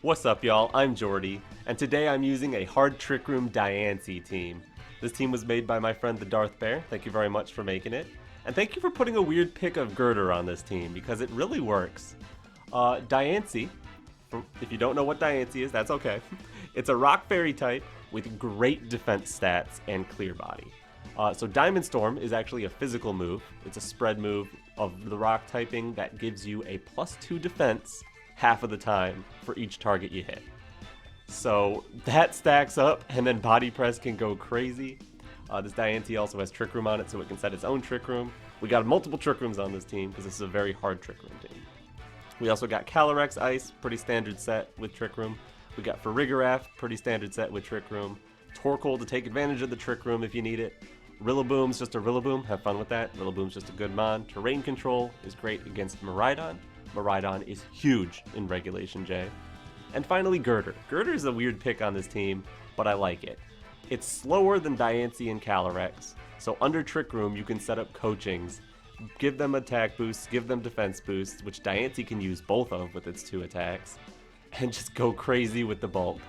What's up, y'all? I'm Jordy, and today I'm using a hard Trick Room Diancie team. This team was made by my friend the Darth Bear. Thank you very much for making it. And thank you for putting a weird pick of Gurdurr on this team, because it really works. Diancie, if you don't know what Diancie is, that's okay. It's a rock fairy type with great defense stats and clear body. So Diamond Storm is actually a physical move. It's a spread move of the rock typing that gives you a +2 defense half of the time for each target you hit. So that stacks up, and then Body Press can go crazy. This Diancie also has Trick Room on it, so it can set its own Trick Room. We got multiple Trick Rooms on this team, because this is a very hard Trick Room team. We also got Calyrex-Ice, pretty standard set with Trick Room. We got Farigiraf, pretty standard set with Trick Room. Torkoal to take advantage of the Trick Room if you need it. Rillaboom's just a Rillaboom, have fun with that. Rillaboom's just a good mon. Terrain Control is great against Miraidon. Miraidon is huge in Regulation J. And finally, Gurdurr. Gurdurr is a weird pick on this team, but I like it. It's slower than Diancie and Calyrex, so under Trick Room you can set up coachings, give them attack boosts, give them defense boosts, which Diancie can use both of with its 2 attacks, and just go crazy with the bulk.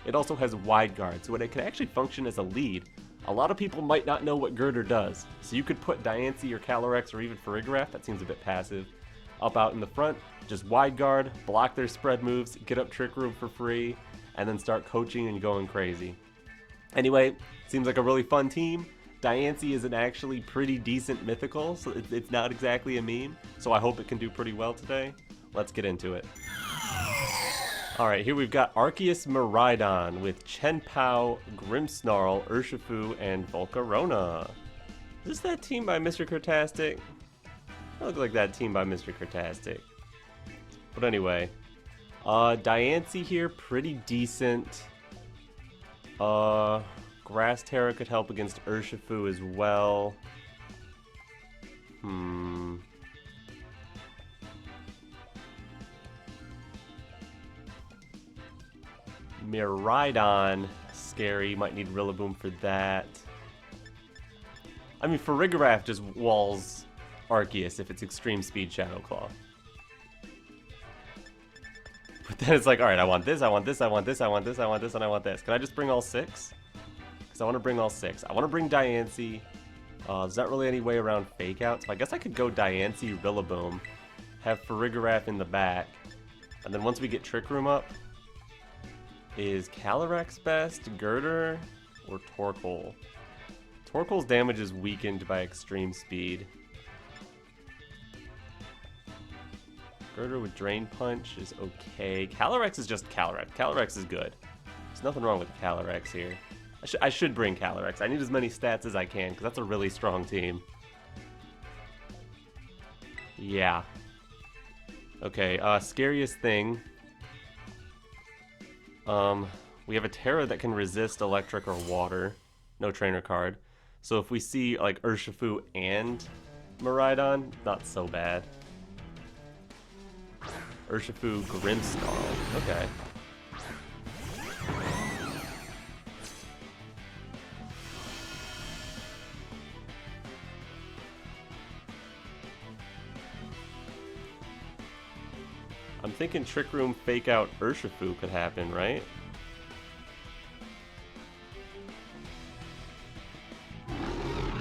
It also has wide guard, so it can actually function as a lead. A lot of people might not know what Gurdurr does, so you could put Diancie or Calyrex or even Farigiraf, that seems a bit passive, up out in the front, just wide guard, block their spread moves, get up Trick Room for free, and then start coaching and going crazy. Anyway, seems like a really fun team. Diancie is an actually pretty decent mythical, so it's not exactly a meme, so I hope it can do pretty well today. Let's get into it. Alright, here we've got Arceus Miraidon with Chenpao, Grimmsnarl, Urshifu, and Volcarona. Is this that team by Mr. Crtastic? I look like that team by Mr. Crtastic. But anyway, Diancie here, pretty decent. Grass Tera could help against Urshifu as well. Miraidon, scary, might need Rillaboom for that. I mean, Farigiraf just walls Arceus if it's Extreme Speed Shadow Claw. But then it's like, alright, I want this, I want this, I want this, I want this, I want this, and I want this. Can I just bring all 6? Because I want to bring all 6. I want to bring Diancie. There's not really any way around Fake Out, so I guess I could go Diancie, Rillaboom, have Farigiraf in the back, and then once we get Trick Room up, is Calyrex best, Gurdurr, or Torkoal? Torkoal's damage is weakened by Extreme Speed. Gurdurr with Drain Punch is okay. Calyrex is just Calyrex. Calyrex is good. There's nothing wrong with Calyrex here. I should bring Calyrex. I need as many stats as I can, because that's a really strong team. Yeah. Okay, scariest thing. We have a Tera that can resist electric or water. No trainer card. So if we see, like, Urshifu and Miraidon, not so bad. Urshifu, Grimmsnarl. Okay. I'm thinking Trick Room Fake Out Urshifu could happen, right?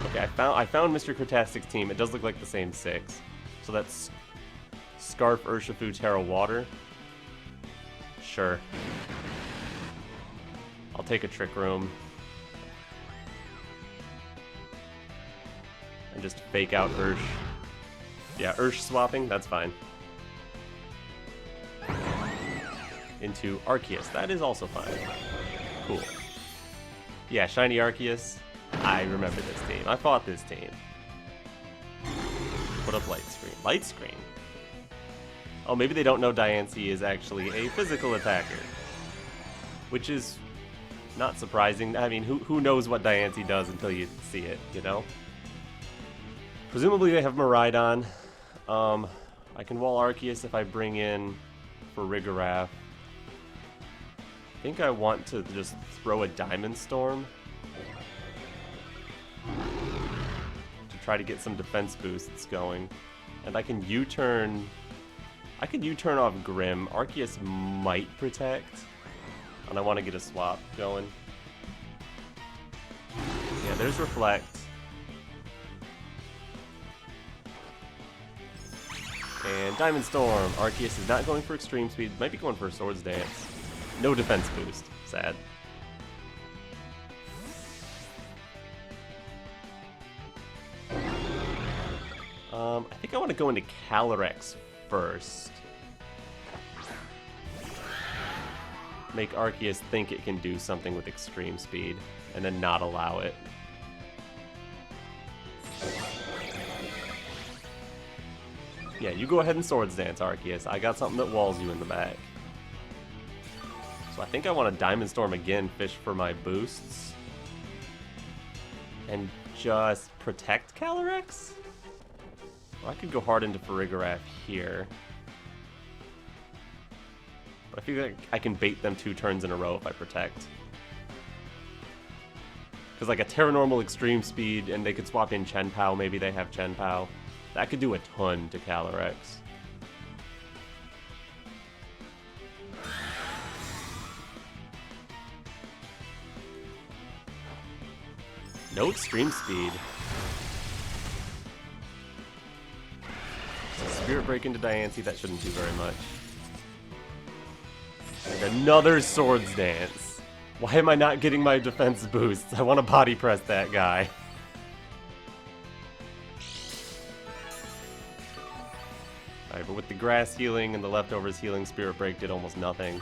Okay, I found Mr. Crtastic's team. It does look like the same 6. So that's Scarf, Urshifu, Tera, Water. Sure. I'll take a Trick Room. And just Fake Out Ursh. Yeah, Ursh swapping, that's fine. Into Arceus. That is also fine. Cool. Yeah, Shiny Arceus. I remember this team. I fought this team. Put up Light Screen. Light Screen? Oh, maybe they don't know Diancie is actually a physical attacker. Which is not surprising. I mean, who knows what Diancie does until you see it, you know? Presumably they have Miraidon. I can wall Arceus if I bring in Farigiraf. I think I want to just throw a Diamond Storm to try to get some defense boosts going. And I can U-turn I could U-turn off Grim. Arceus might protect. And I want to get a swap going. Yeah, there's Reflect. And Diamond Storm. Arceus is not going for Extreme Speed. Might be going for a Swords Dance. No defense boost. Sad. I think I want to go into Calyrex first. Make Arceus think it can do something with Extreme Speed, and then not allow it. Yeah, you go ahead and Swords Dance, Arceus. I got something that walls you in the back. So I think I want to Diamond Storm again, fish for my boosts. And just protect Calyrex? Well, I could go hard into Farigiraf here. But I feel like I can bait them 2 turns in a row if I protect. Because like a Tera Normal Extreme Speed, and they could swap in Chien-Pao, maybe they have Chien-Pao. That could do a ton to Calyrex. No Extreme Speed. Spirit Break into Diancie, that shouldn't do very much. And another Swords Dance. Why am I not getting my defense boosts? I want to body press that guy. Alright, but with the grass healing and the leftovers healing, Spirit Break did almost nothing.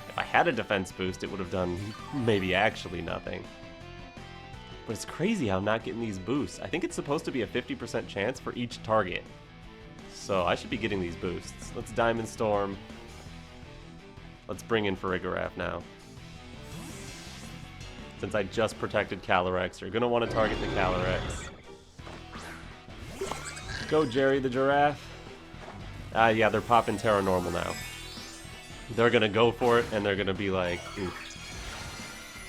If I had a defense boost, it would have done maybe actually nothing. But it's crazy how I'm not getting these boosts. I think it's supposed to be a 50% chance for each target. So I should be getting these boosts. Let's Diamond Storm. Let's bring in Farigiraf now. Since I just protected Calyrex, you're going to want to target the Calyrex. Go, Jerry the Giraffe. Yeah, they're popping Tera Normal now. They're going to go for it, and they're going to be like, oof.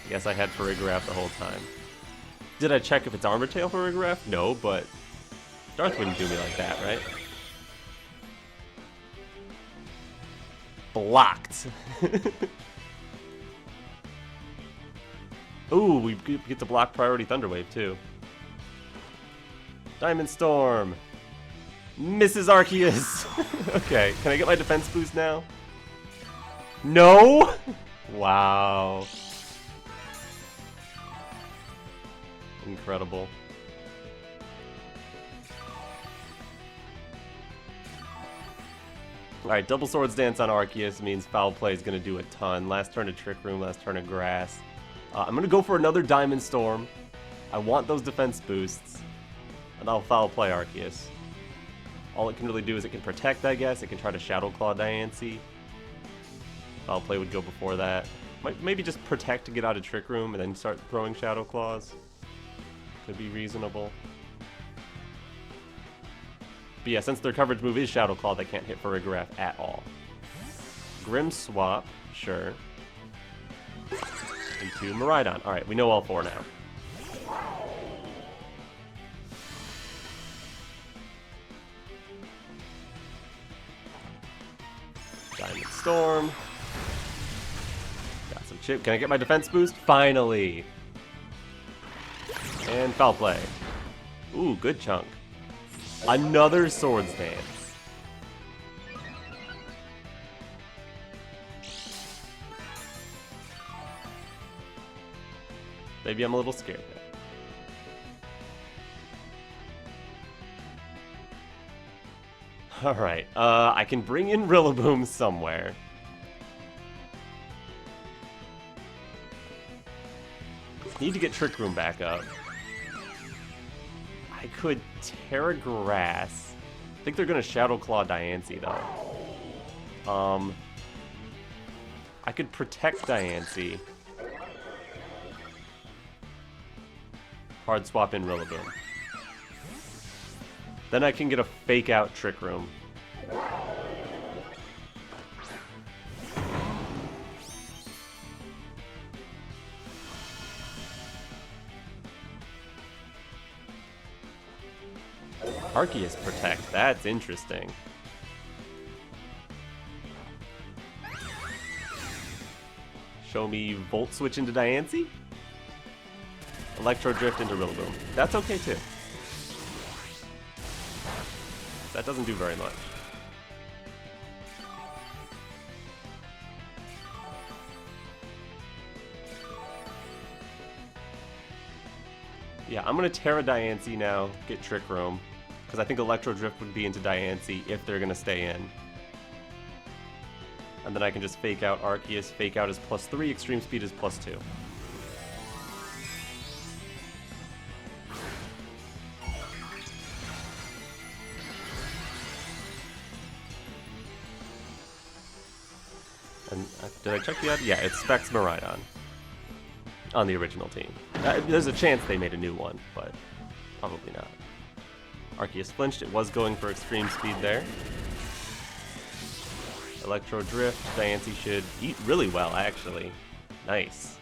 Yes, I had Farigiraf the whole time. Did I check if it's Armor Tail Farigiraf? No, but Darth wouldn't do me like that, right? Blocked. Ooh, we get to block Priority Thunderwave, too. Diamond Storm. Misses Arceus. Okay, can I get my defense boost now? No? Wow. Incredible. Alright, double Swords Dance on Arceus means Foul Play is going to do a ton. Last turn of Trick Room, last turn of Grass. I'm going to go for another Diamond Storm. I want those defense boosts. And I'll Foul Play Arceus. All it can really do is it can protect, I guess. It can try to Shadow Claw Diancie. Foul Play would go before that. Maybe just protect to get out of Trick Room and then start throwing Shadow Claws. Could be reasonable. But yeah, since their coverage move is Shadow Claw, they can't hit Farigiraf at all. Grim Swap, sure. Into Miraidon. Alright, we know all 4 now. Diamond Storm. Got some chip. Can I get my defense boost? Finally! And Foul Play. Ooh, good chunk. Another Swords Dance. Maybe I'm a little scared now. Alright, I can bring in Rillaboom somewhere. Need to get Trick Room back up. I could Tera Grass. I think they're going to Shadow Claw Diancie, though. I could protect Diancie. Hard swap in Rillaboom. Then I can get a fake out Trick Room. Arceus protect, that's interesting. Show me Volt Switch into Diancie. Electro Drift into Rillaboom. That's okay too. That doesn't do very much. Yeah, I'm gonna Tera Diancie now, get Trick Room, because I think Electro Drift would be into Diancie if they're gonna stay in. And then I can just fake out Arceus. Fake out is +3, Extreme Speed is +2. And did I check the other? Yeah, it's Specs Miraidon on the original team. There's a chance they made a new one, but probably not. Arceus flinched. It was going for Extreme Speed there. Electro Drift. Diancie should eat really well, actually. Nice.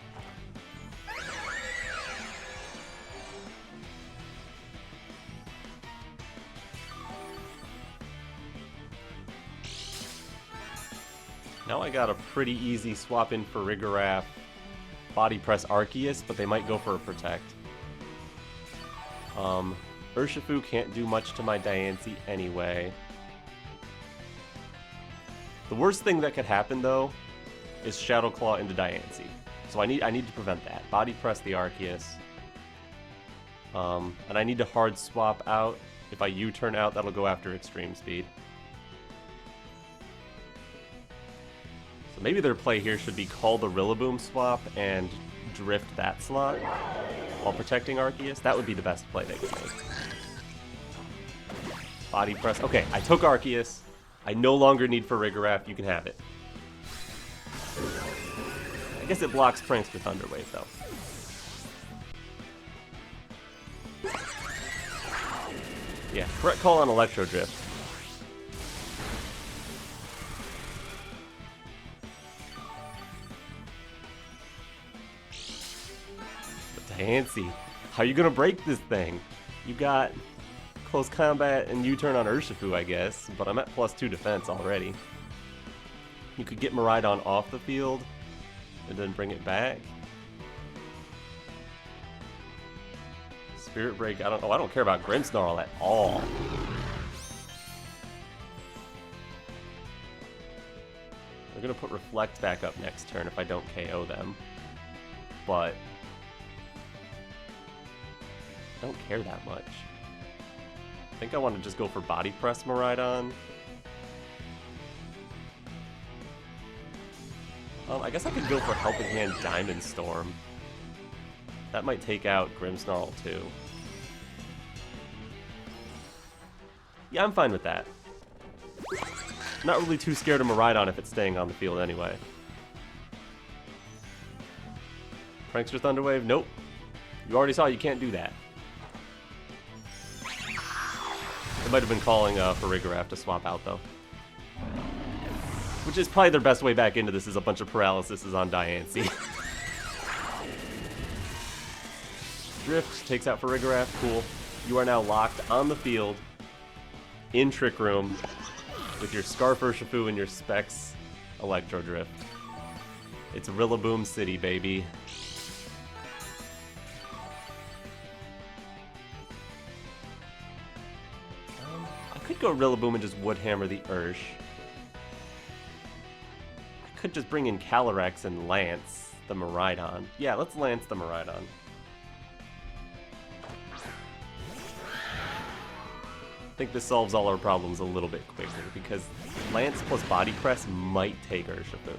Now I got a pretty easy swap in for Rigorath, Body Press Arceus, but they might go for a Protect. Urshifu can't do much to my Diancie anyway. The worst thing that could happen, though, is Shadow Claw into Diancie. So I need to prevent that. Body Press the Arceus. And I need to hard swap out. If I U-turn out, that'll go after Extreme Speed. So maybe their play here should be call the Rillaboom swap and drift that slot while protecting Arceus. That would be the best play they could make. Body Press. Okay, I took Arceus. I no longer need for Rigorath. You can have it. I guess it blocks Prankster Thunder Wave, though. Yeah, correct call on Electro Drift. But Diancie, how are you gonna break this thing? You got Close Combat and U-turn on Urshifu, I guess, but I'm at +2 defense already. You could get Miraidon off the field and then bring it back. Spirit Break, I don't care about Grimmsnarl at all. They're gonna put Reflect back up next turn if I don't KO them. But I don't care that much. I think I want to just go for Body Press Miraidon. I guess I could go for Helping Hand Diamond Storm. That might take out Grimmsnarl too. Yeah, I'm fine with that. I'm not really too scared of Miraidon if it's staying on the field anyway. Prankster Thunder Wave? Nope. You already saw you can't do that. They might have been calling for Rigorath to swap out, though. Which is probably their best way back into this, is a bunch of paralysis on Diancie. Drift takes out for Rigorath. Cool. You are now locked on the field in Trick Room with your Scarf Urshifu and your Specs Electro Drift. It's Rillaboom City, baby. I could go Rillaboom and just Woodhammer the Ursh. I could just bring in Calyrex and Lance the Miraidon. Yeah, let's Lance the Miraidon. I think this solves all our problems a little bit quicker, because Lance plus Body Press might take Urshifu.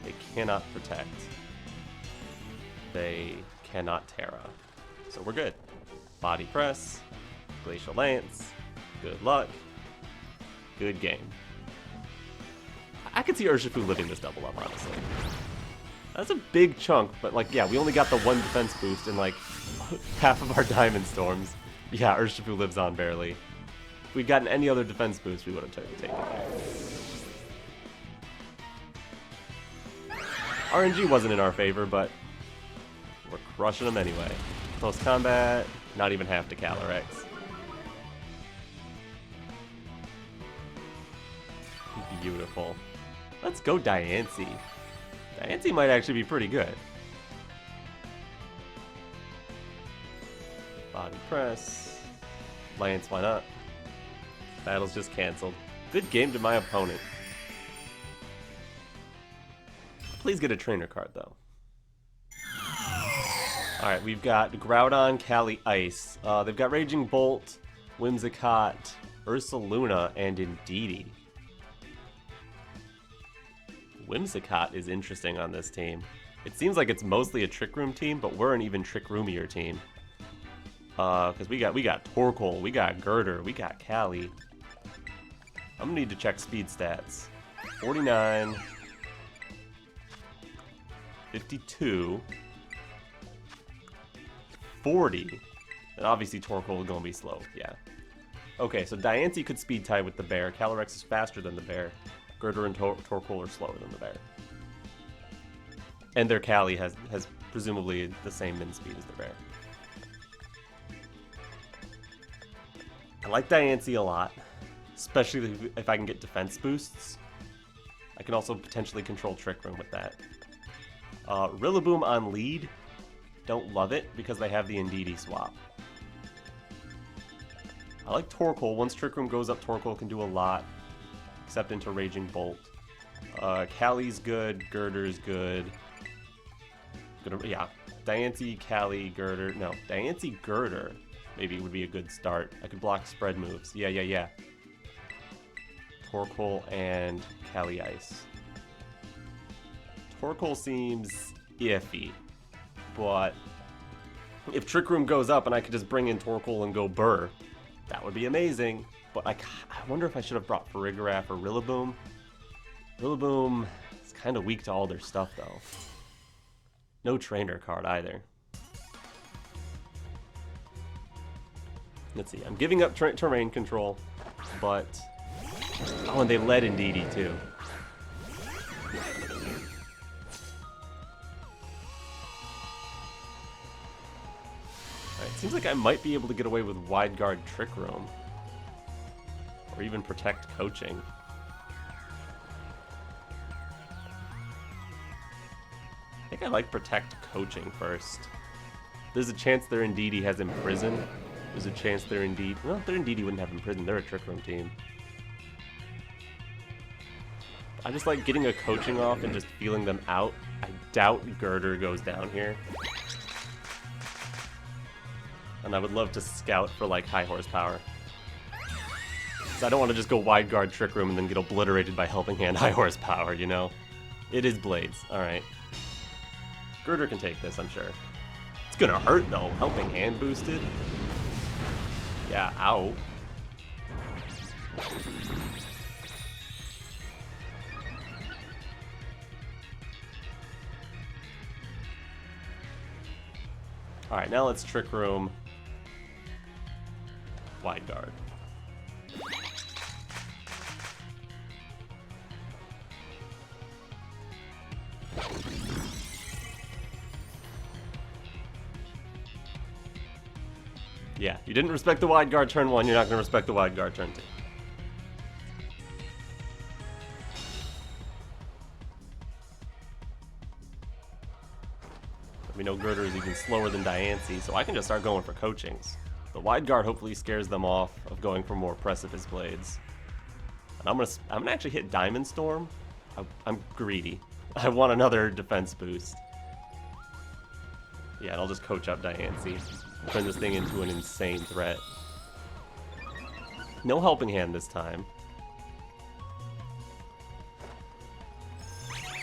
They cannot protect. They cannot Tera. So we're good. Body Press, Glacial Lance, good luck, good game. I could see Urshifu living this double up, honestly. That's a big chunk, but like, yeah, we only got the 1 defense boost in like half of our Diamond Storms. Yeah, Urshifu lives on barely. If we'd gotten any other defense boost, we would have taken it. RNG wasn't in our favor, but we're crushing them anyway. Close combat, not even half to Calyrex. Beautiful. Let's go Diancie. Diancie might actually be pretty good. Body press. Lance, why not? Battle's just canceled. Good game to my opponent. Please get a trainer card, though. Alright, we've got Groudon, Calyrex-Ice. They've got Raging Bolt, Whimsicott, Ursaluna, and Indeedee. Whimsicott is interesting on this team. It seems like it's mostly a Trick Room team, but we're an even Trick Roomier team. Because we got Torkoal, we got Gurdurr, we got Cali. I'm gonna need to check speed stats. 49, 52, 40, and obviously Torkoal is gonna be slow. Yeah. Okay, so Diancie could speed tie with the bear. Calyrex is faster than the bear. Gurdurr and Torkoal are slower than the bear. And their Cali has presumably the same min speed as the bear. I like Diancie a lot, especially if I can get defense boosts. I can also potentially control Trick Room with that. Rillaboom on lead, don't love it because they have the Indeedee swap. I like Torkoal. Once Trick Room goes up, Torkoal can do a lot, except into Raging Bolt. Cali's good, Gurdurr's good. Yeah, Diancie, Cali, Gurdurr. No, Diancie, Gurdurr maybe would be a good start. I could block spread moves. Yeah. Torkoal and Calyrex-Ice. Torkoal seems iffy, but if Trick Room goes up and I could just bring in Torkoal and go Burr, that would be amazing. But I wonder if I should have brought Farigiraf or Rillaboom. Rillaboom is kind of weak to all their stuff, though. No trainer card either. Let's see, I'm giving up terrain control, but... Oh, and they led Indeedee, too. Alright, seems like I might be able to get away with Wide Guard Trick Room. Or even Protect Coaching. I think I like Protect Coaching first. There's a chance their Indeedee has Imprison. There's a chance their Indeedee... Well, their Indeedee wouldn't have Imprison. They're a Trick Room team. I just like getting a coaching off and just feeling them out. I doubt Gurdurr goes down here. And I would love to scout for, like, high horsepower. Because I don't want to just go Wide Guard Trick Room and then get obliterated by Helping Hand high horsepower, you know? It is Blades. Alright. Gurdurr can take this, I'm sure. It's gonna hurt, though. Helping Hand boosted. Yeah, ow. Alright, now let's Trick Room Wide Guard. Yeah, you didn't respect the Wide Guard turn 1, you're not going to respect the Wide Guard turn 2. We know Gurdurr is even slower than Diancie, so I can just start going for coachings. The Wide Guard hopefully scares them off of going for more Precipice Blades. And I'm gonna actually hit Diamond Storm. I'm greedy. I want another defense boost. Yeah, and I'll just coach up Diancie. Turn this thing into an insane threat. No Helping Hand this time.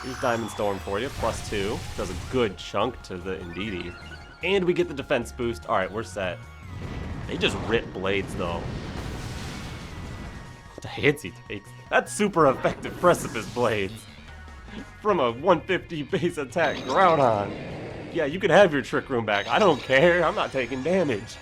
Here's Diamond Storm for you, +2. Does a good chunk to the Indeedee. And we get the defense boost. Alright, we're set. They just rip Blades, though. Diancie takes... That's super effective Precipice Blades. From a 150 base attack Groudon. Yeah, you can have your Trick Room back. I don't care. I'm not taking damage.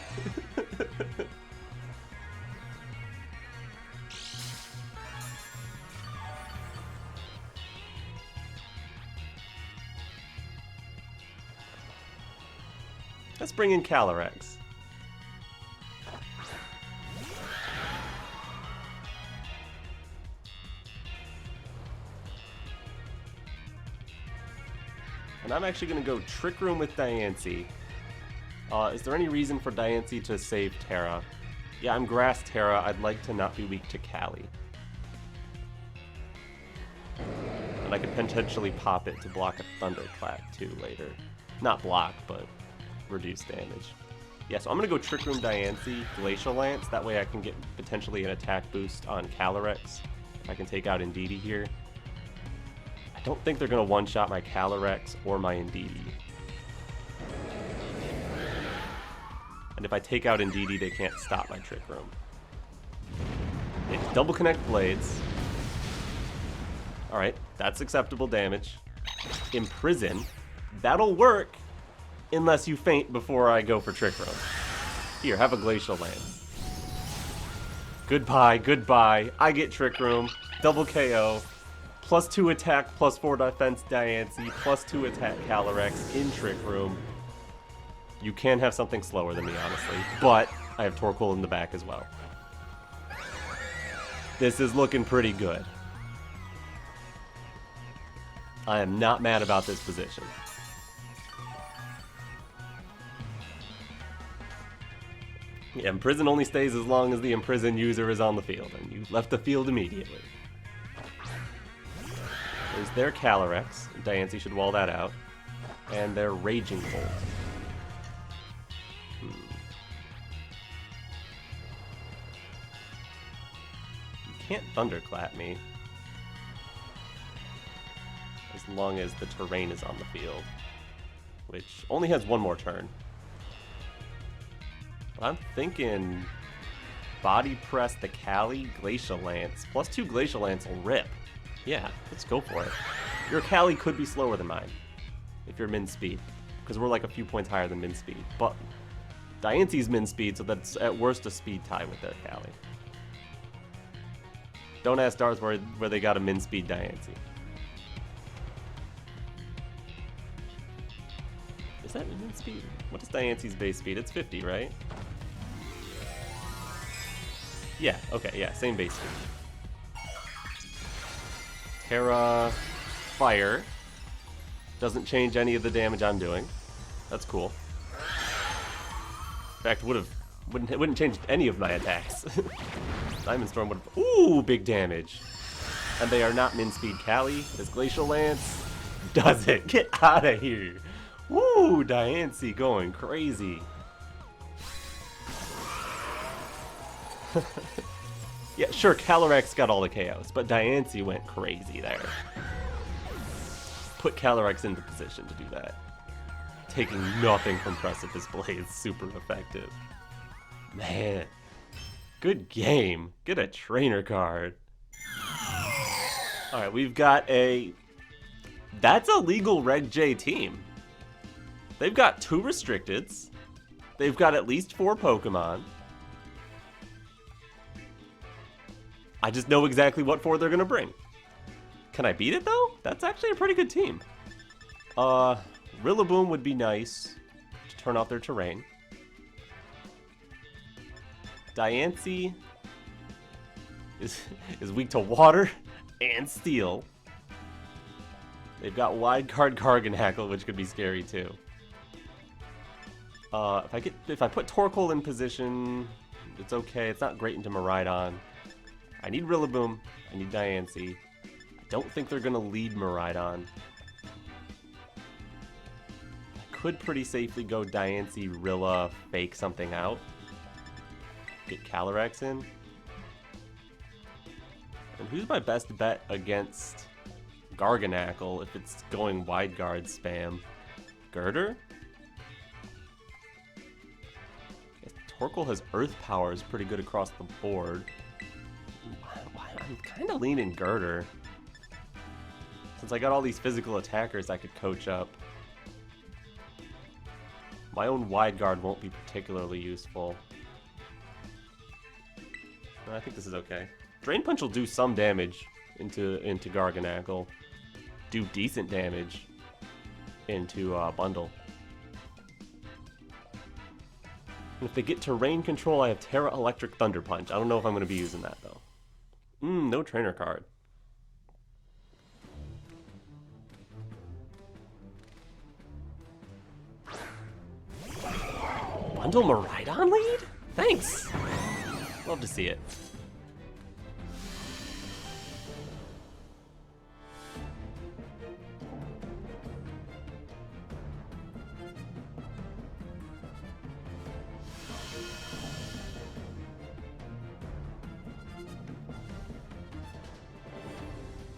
Let's bring in Calyrex. And I'm actually going to go Trick Room with Diancie. Is there any reason for Diancie to save Tera? Yeah, I'm Grass Tera. I'd like to not be weak to Cali. And I could potentially pop it to block a Thunderclap too later. Not block, but reduce damage. Yeah, so I'm going to go Trick Room Diancie, Glacial Lance. That way I can get potentially an attack boost on Calyrex. If I can take out Indeedee here. I don't think they're going to one-shot my Calyrex or my Indeedee. And if I take out Indeedee, they can't stop my Trick Room. It's double connect blades. Alright, that's acceptable damage. Imprison. That'll work unless you faint before I go for Trick Room. Here, have a Glacial Lance. Goodbye, goodbye. I get Trick Room. Double KO. +2 attack, +4 defense Diancie, +2 attack Calyrex in Trick Room. You can have something slower than me, honestly, but I have Torkoal in the back as well. This is looking pretty good. I am not mad about this position. Yeah, Imprison only stays as long as the Imprison user is on the field, and you left the field immediately. There's their Calyrex. Diancie should wall that out. And their Raging Bolt. You can't Thunderclap me. As long as the terrain is on the field. Which only has one more turn. But I'm thinking Body Press the Cali, Glacial Lance. +2 Glacial Lance will rip. Yeah, let's go for it. Your Cali could be slower than mine, if you're min speed, because we're like a few points higher than min speed. But Diancie's min speed, so that's at worst a speed tie with their Cali. Don't ask Darth where they got a min speed Diancie. Is that min speed? What is Diancie's base speed? It's 50, right? Yeah, okay, yeah, same base speed. Tera Fire doesn't change any of the damage I'm doing. That's cool. In fact, wouldn't change any of my attacks. Diamond Storm would have. Ooh, big damage. And they are not min speed Cali. This Glacial Lance does it. Get out of here. Woo, Diancie going crazy. Yeah, sure, Calyrex got all the KOs, but Diancie went crazy there. Put Calyrex into position to do that. Taking nothing from Precipice Blade, super effective. Man, good game. Get a trainer card. Alright, we've got a... That's a legal Reg J team. They've got 2 restricteds. They've got at least 4 Pokemon. I just know exactly what 4 they're gonna bring. Can I beat it though? That's actually a pretty good team. Rillaboom would be nice to turn off their terrain. Diancie is weak to water and steel. They've got Wide Guard Garganacl, which could be scary too. If I put Torkoal in position, it's okay. It's not great into Miraidon. I need Rillaboom. I need Diancie. I don't think they're gonna lead Miraidon. I could pretty safely go Diancie, Rilla, fake something out. Get Calyrex in. And who's my best bet against Garganacl if it's going Wide Guard spam? Gurdurr? Torkoal has Earth Power, is pretty good across the board. I'm kind of leaning Gurdurr. Since I got all these physical attackers I could coach up. My own Wide Guard won't be particularly useful. I think this is okay. Drain Punch will do some damage into Garganacl. Do decent damage into Bundle. And if they get terrain control, I have Tera Electric Thunder Punch. I don't know if I'm going to be using that though. No trainer card. Bundle Miraidon lead? Thanks. Love to see it.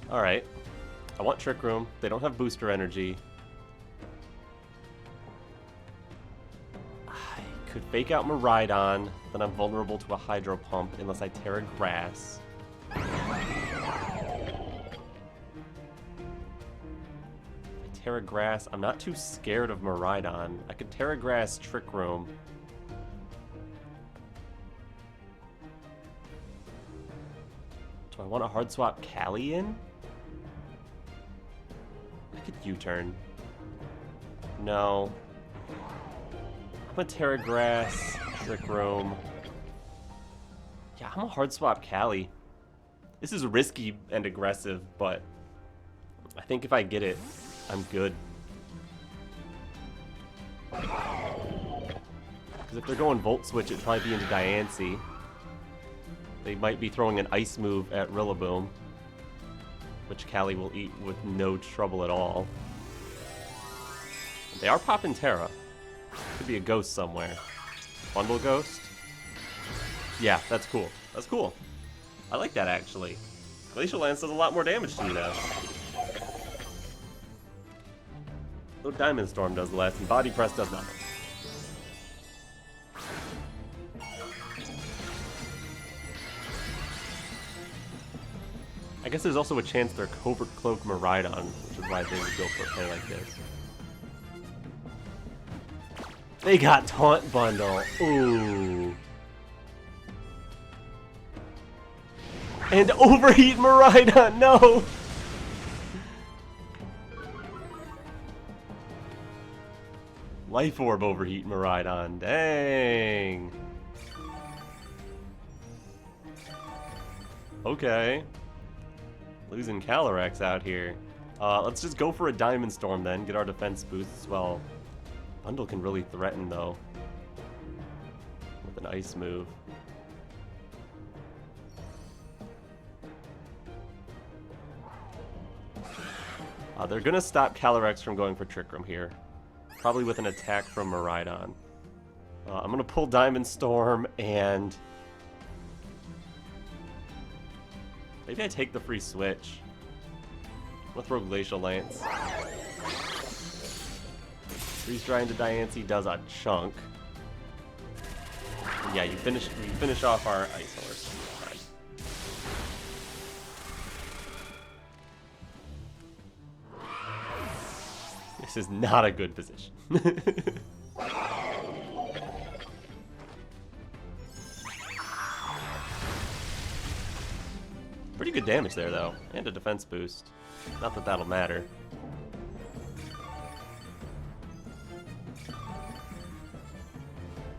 Alright. I want Trick Room. They don't have booster energy. I could fake out Miraidon, then I'm vulnerable to a Hydro Pump unless I Tera Grass. If I Tera Grass, I'm not too scared of Miraidon. I could Tera Grass Trick Room. Do I want to hard swap Cali in? I could U-turn. No. I'm a Tera Grass, Trick Room. Yeah, I'm a hard swap Cali. This is risky and aggressive, but I think if I get it, I'm good. Because if they're going Volt Switch, it'd probably be into Diancie. They might be throwing an Ice move at Rillaboom, which Cali will eat with no trouble at all. They are popping Tera. Could be a ghost somewhere. Bundle Ghost? Yeah, that's cool. That's cool. I like that, actually. Glacial Lance does a lot more damage to you now. Though Diamond Storm does less, and Body Press does nothing. I guess there's also a chance they're Covert Cloak Miraidon, which is why they would go for a play like this. They got Taunt Bundle. Ooh. And Overheat Miraidon, no! Life Orb Overheat Miraidon, dang. Okay. Losing Calyrex out here. Let's just go for a Diamond Storm then, get our defense boosts. Well, Bundle can really threaten though, with an Ice move. They're gonna stop Calyrex from going for Trick Room here. Probably with an attack from Miraidon. I'm gonna pull Diamond Storm and maybe I take the free switch. I'm gonna throw Glacial Lance. Freeze Dry into Diancie does a chunk. And yeah, you finish off our Ice Horse. Fine. This is not a good position. Pretty good damage there, though, and a defense boost. Not that that'll matter.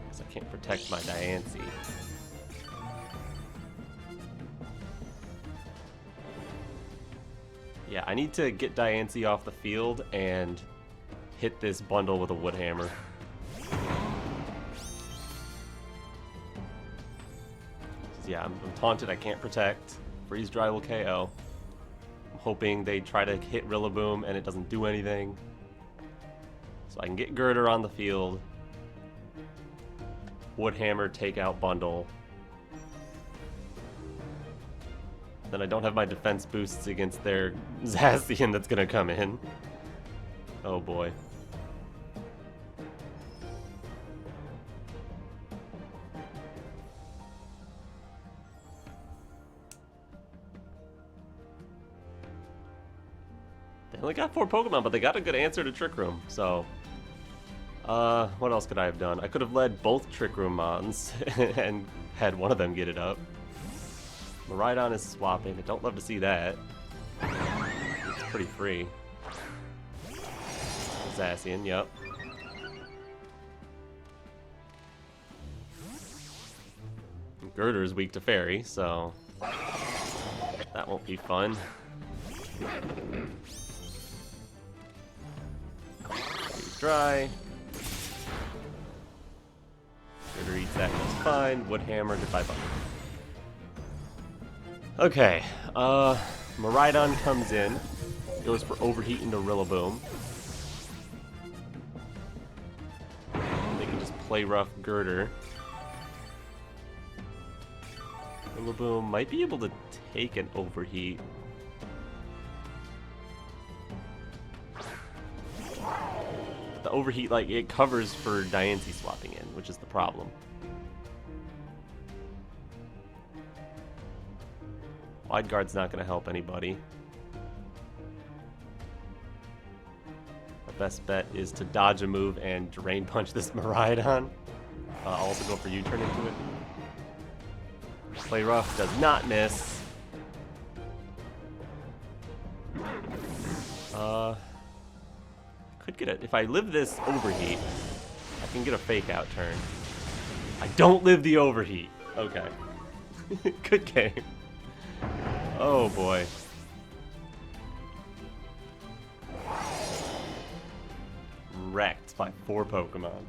Because I can't protect my Diancie. Yeah, I need to get Diancie off the field and hit this bundle with a Wood Hammer. Yeah, I'm taunted, I can't protect. Freeze Dry will KO. I'm hoping they try to hit Rillaboom and it doesn't do anything. So I can get Gurdurr on the field. Wood Hammer, take out bundle. Then I don't have my defense boosts against their Zacian that's gonna come in. Oh boy. They only got 4 Pokemon, but they got a good answer to Trick Room, so... what else could I have done? I could have led both Trick Room Mons and had one of them get it up. Miraidon is swapping. I don't love to see that. It's pretty free. Zacian, yep. Gurdurr is weak to Fairy, so that won't be fun. Freeze Dry. that just fine. Wood Hammer, goodbye button. Okay, Miraidon comes in, goes for Overheat into Rillaboom. They can just play rough Gurdurr. Rillaboom might be able to take an Overheat. The Overheat, like, it covers for Diancie swapping in, which is the problem. Wide Guard's not going to help anybody. Our best bet is to dodge a move and Drain Punch this Miraidon. I'll also go for U-turn into it. Play rough, does not miss. Could get it. If I live this Overheat, I can get a Fake Out turn. I don't live the Overheat. Okay. Good game. Oh boy. Wrecked by 4 Pokemon.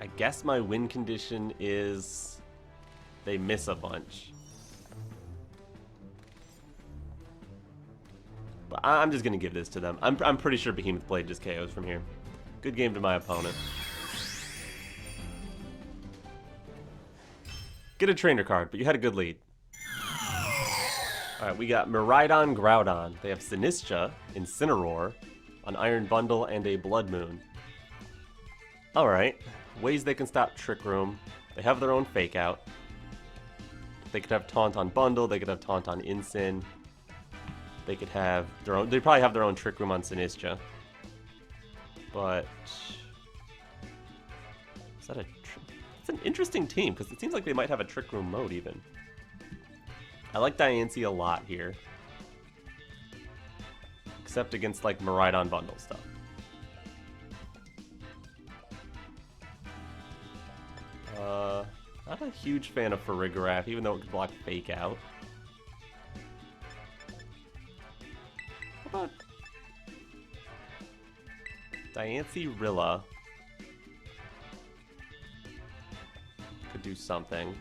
I guess my win condition is they miss a bunch. But I'm just gonna give this to them. I'm pretty sure Behemoth Blade just KOs from here. Good game to my opponent. Get a trainer card, but you had a good lead. Alright, we got Miraidon, Groudon. They have Sinistcha, Incineroar, an Iron Bundle, and a Blood Moon. Alright, ways they can stop Trick Room. They have their own Fake Out. They could have Taunt on Bundle, they could have Taunt on Incin. They could have their own, they probably have their own Trick Room on Sinistcha. But is that it's an interesting team, because it seems like they might have a Trick Room mode even. I like Diancie a lot here. Except against like Miraidon Bundle stuff. Not a huge fan of Farigiraf, even though it could block Fake Out. How about Diancie Rilla? Could do something.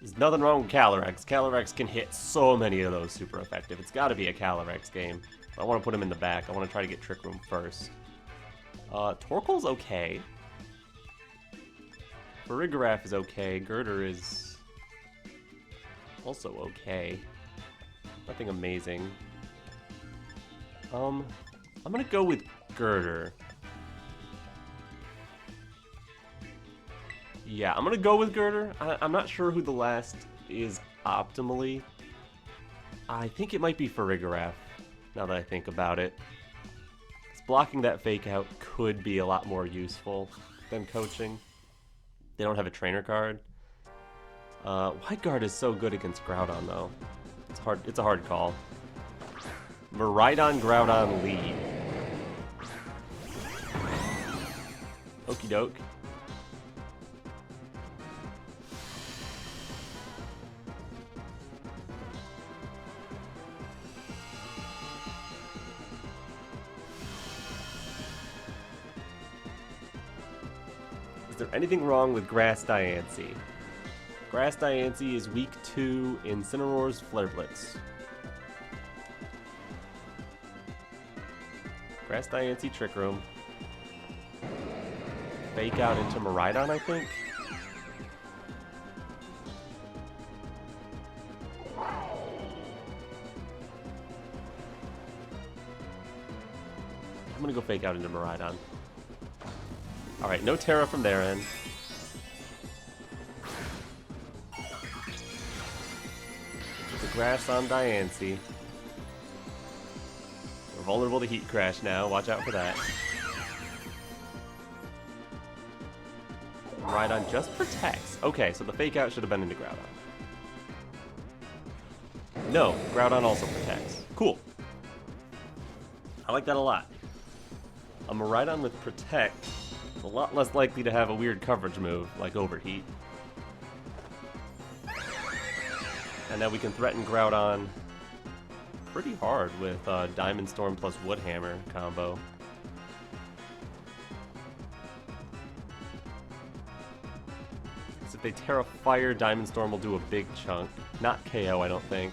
There's nothing wrong with Calyrex. Calyrex can hit so many of those super effective. It's got to be a Calyrex game. I want to put him in the back. I want to try to get Trick Room first. Torkoal's okay. Farigiraf is okay. Gurdurr is also okay. Nothing amazing. I'm gonna go with Gurdurr. Yeah, I'm gonna go with Gurdurr. I'm not sure who the last is optimally. I think it might be Farigiraf, now that I think about it. 'Cause blocking that Fake Out could be a lot more useful than coaching. They don't have a trainer card. Wide Guard is so good against Groudon, though. It's hard. It's a hard call. Miraidon, Groudon lead. Okie doke. Is there anything wrong with Grass Diancie? Grass Diancie is weak to Incineroar's Flare Blitz. Grass Diancie Trick Room. Fake Out into Miraidon, I think. I'm gonna go Fake Out into Miraidon. Alright, no Tera from their end. Put the grass on Diancie. We're vulnerable to Heat Crash now, watch out for that. Miraidon just protects. Okay, so the Fake Out should have been into Groudon. No, Groudon also protects. Cool. I like that a lot. A Miraidon with Protect is a lot less likely to have a weird coverage move, like Overheat. And now we can threaten Groudon pretty hard with Diamond Storm plus Woodhammer combo. So if they Tera Fire, Diamond Storm will do a big chunk. Not KO, I don't think.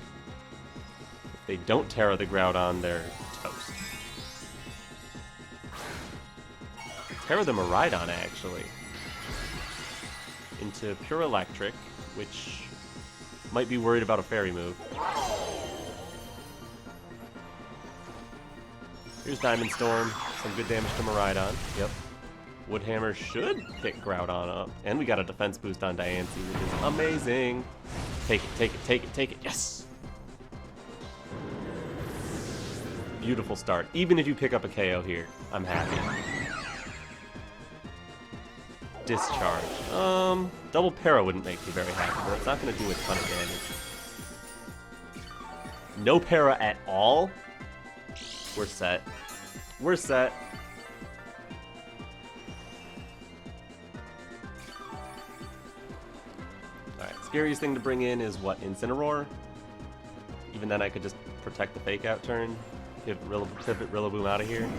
If they don't Tera the Groudon, they're toast. Tera the Miraidon, actually. Into Pure Electric, which might be worried about a fairy move. Here's Diamond Storm, some good damage to Miraidon. Yep. Woodhammer should pick Groudon up. And we got a defense boost on Diancie, which is amazing. Take it, take it, take it, take it, yes! Beautiful start. Even if you pick up a KO here, I'm happy. Discharge. Double Para wouldn't make me very happy, but it's not going to do a ton of damage. No Para at all? We're set. We're set. Alright, scariest thing to bring in is what? Incineroar? Even then I could just protect the fake out turn. Pivot Rillaboom out of here.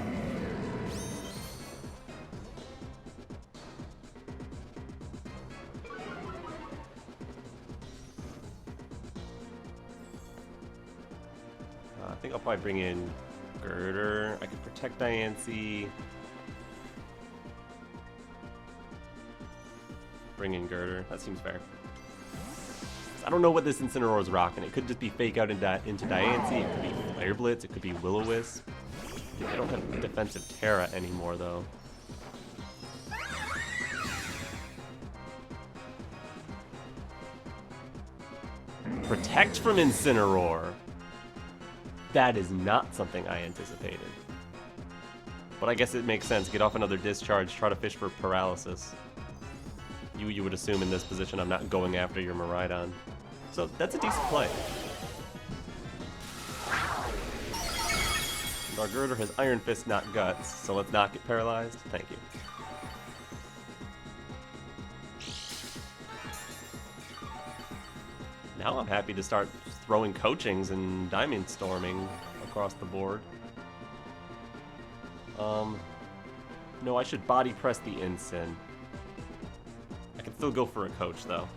I think I'll probably bring in Gurdurr. I can protect Diancie. Bring in Gurdurr. That seems fair. I don't know what this Incineroar is rocking. It could just be fake out into Diancie. It could be Flare Blitz. It could be Will-O-Wisp. I don't have defensive Tera anymore, though. Protect from Incineroar. That is not something I anticipated. But I guess it makes sense. Get off another discharge, try to fish for paralysis. You would assume in this position I'm not going after your Miraidon. So that's a decent play. Our Gurdurr has Iron Fist, not Guts, so let's not get paralyzed. Thank you. Now I'm happy to start throwing coachings and Diamond Storming across the board. No, I should body press the Incin. I can still go for a coach, though.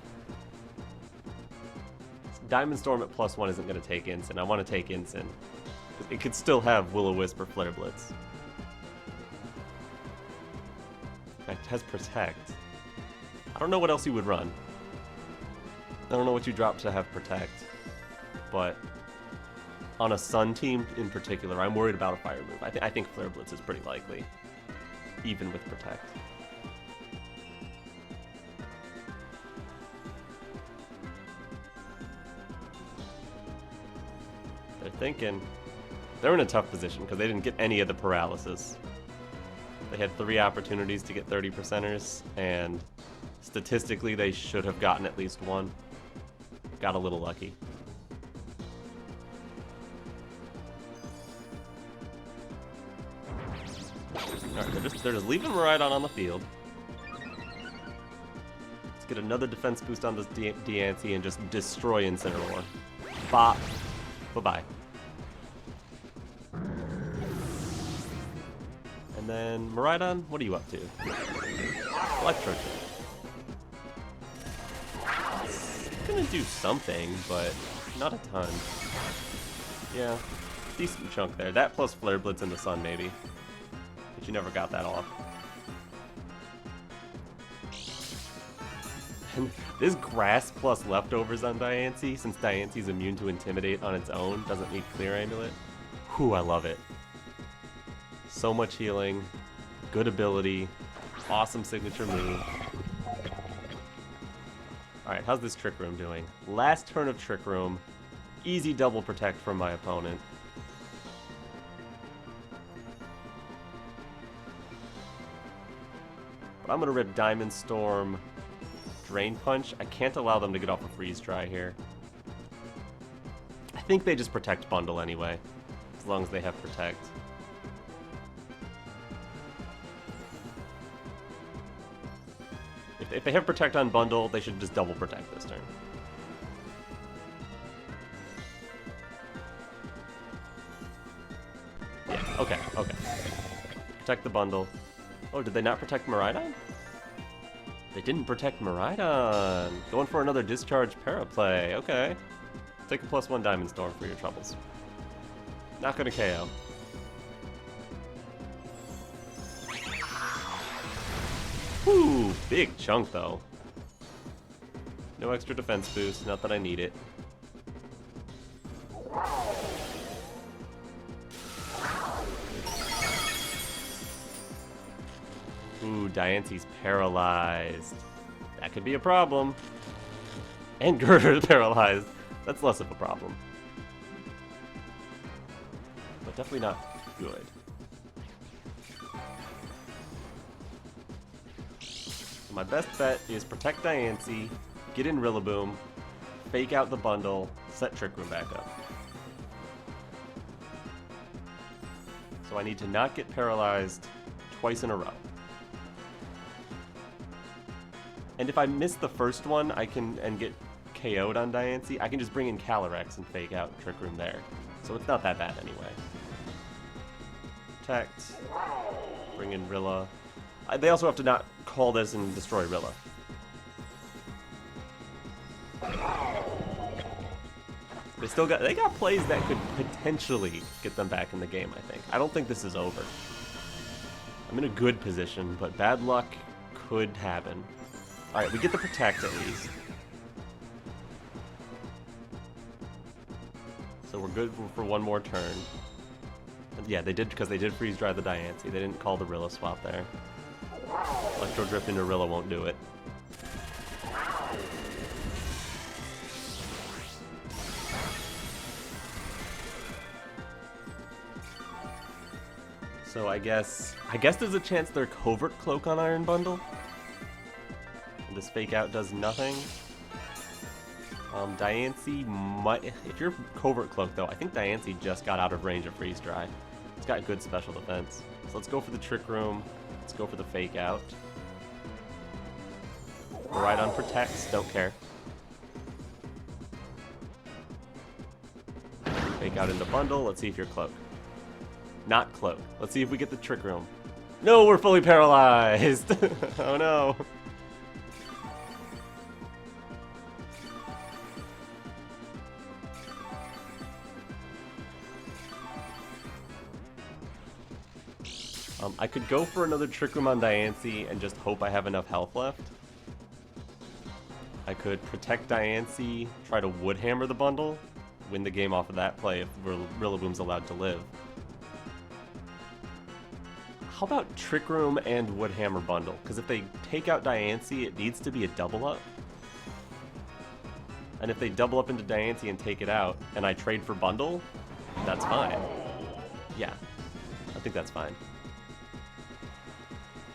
Diamond Storm at +1 isn't going to take Incin. I want to take Incin. It could still have Will-O-Wisp or Flare Blitz. It has Protect. I don't know what else you would run. I don't know what you drop to have Protect. But on a Sun team in particular, I'm worried about a fire move. I think Flare Blitz is pretty likely, even with Protect. They're thinking. They're in a tough position because they didn't get any of the paralysis. They had 3 opportunities to get 30%ers, and statistically they should have gotten at least 1. Got a little lucky. Alright, they're just leaving Miraidon on the field. Let's get another defense boost on this Diancie and just destroy Incineroar. Bop. Bye-bye. And then, Miraidon, what are you up to? Electro Kick. It's gonna do something, but not a ton. Yeah, decent chunk there. That plus Flare Blitz in the Sun, maybe. But you never got that off. And this Grass plus Leftovers on Diancie, since Diancie's immune to Intimidate on its own, doesn't need Clear Amulet. Whew, I love it. So much healing, good ability, awesome signature move. Alright, how's this Trick Room doing? Last turn of Trick Room, easy double protect from my opponent. But I'm gonna rip Diamond Storm, Drain Punch. I can't allow them to get off a Freeze Dry here. I think they just Protect Bundle anyway, as long as they have Protect. If they have Protect on Bundle, they should just double Protect this turn. Okay, okay. Protect the bundle. Oh, did they not protect Miraidon? They didn't protect Miraidon. Going for another discharge paraplay. Okay. Take a +1 Diamond Storm for your troubles. Not gonna KO. Whew, big chunk though. No extra defense boost, not that I need it. Ooh, Diancie's paralyzed. That could be a problem. And Gurdurr's paralyzed. That's less of a problem. But definitely not good. So my best bet is protect Diancie, get in Rillaboom, fake out the bundle, set Trick Room back up. So I need to not get paralyzed twice in a row. And if I miss the first one, and get KO'd on Diancie, I can just bring in Calyrex and fake out Trick Room there. So it's not that bad anyway. Protect. Bring in Rilla. They also have to not call this and destroy Rilla. They got plays that could potentially get them back in the game, I think. I don't think this is over. I'm in a good position, but bad luck could happen. Alright, we get the protect at least. So we're good for one more turn. And yeah, they did, because they did freeze dry the Diancie. They didn't call the Rilla swap there. Electro Drift into Rilla won't do it. So I guess there's a chance they're Covert Cloak on Iron Bundle. And this fake out does nothing. Diancie might, if you're Covert Cloak though, I think Diancie just got out of range of freeze dry. It's got good special defense. So let's go for the Trick Room. Let's go for the fake out. Miraidon protects, don't care. Fake out in the bundle. Let's see if you're Cloak. Not Cloak. Let's see if we get the Trick Room. No, we're fully paralyzed. Oh no. I could go for another Trick Room on Diancie and just hope I have enough health left. I could protect Diancie, try to Woodhammer the bundle, win the game off of that play if Rillaboom's allowed to live. How about Trick Room and Woodhammer bundle? Because if they take out Diancie, it needs to be a double up. And if they double up into Diancie and take it out, and I trade for bundle, that's fine. Yeah, I think that's fine.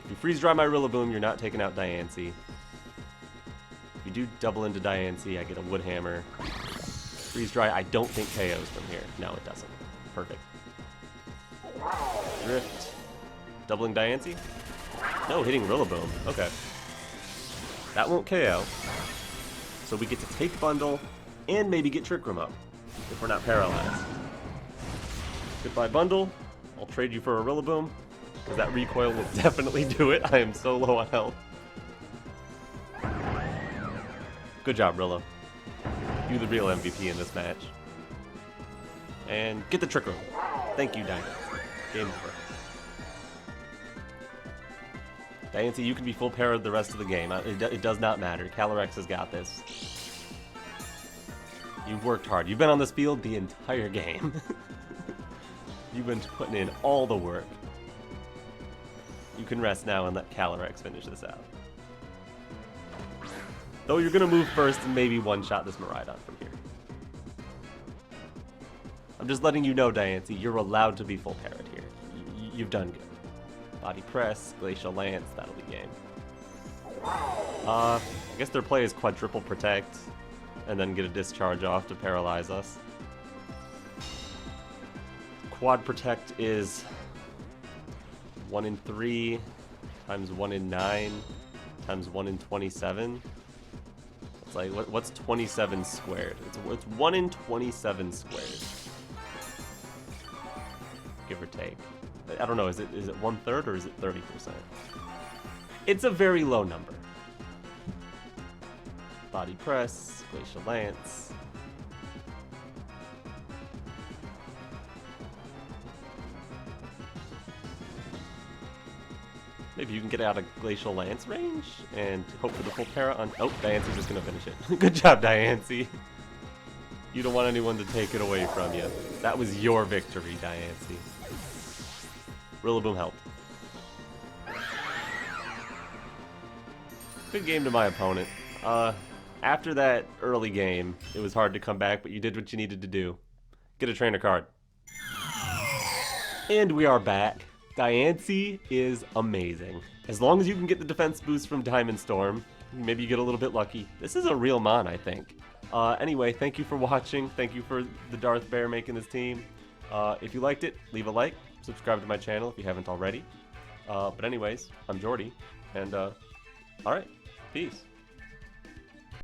If you freeze dry my Rillaboom, you're not taking out Diancie. If you do double into Diancie, I get a Woodhammer. Freeze dry, I don't think KOs from here. No, it doesn't. Perfect. Drift. Doubling Diancie? No, hitting Rillaboom. Okay. That won't KO. So we get to take bundle and maybe get Trick Room up if we're not paralyzed. Goodbye bundle. I'll trade you for a Rillaboom because that recoil will definitely do it. I am so low on health. Good job, Rilla. You the real MVP in this match. And get the Trick Room. Thank you, Diancie. Game over. Diancie, you can be full parried the rest of the game. It does not matter. Calyrex has got this. You've worked hard. You've been on this field the entire game. You've been putting in all the work. You can rest now and let Calyrex finish this out. Though you're going to move first and maybe one-shot this Miraidon from here. I'm just letting you know, Diancie, you're allowed to be full parried here. You've done good. Body press, Glacial Lance, that'll be game. I guess their play is quadruple protect, and then get a discharge off to paralyze us. Quad protect is 1 in 3 times 1 in 9 times 1 in 27. It's like, what's 27 squared? It's 1 in 27 squared. give or take. I don't know, is it 1/3 or is it 30%? It's a very low number. Body Press, Glacial Lance. Maybe you can get out of Glacial Lance range and hope for the full Tera on... Oh, Diancie's just going to finish it. Good job, Diancie. You don't want anyone to take it away from you. That was your victory, Diancie. Rillaboom helped. Good game to my opponent. After that early game, it was hard to come back, but you did what you needed to do. Get a trainer card. And we are back. Diancie is amazing. As long as you can get the defense boost from Diamond Storm, maybe you get a little bit lucky. This is a real mon, I think. Anyway, thank you for watching. Thank you for the Darth Bear making this team. If you liked it, leave a like. Subscribe to my channel if you haven't already. But anyways, I'm Jordy, and alright, peace.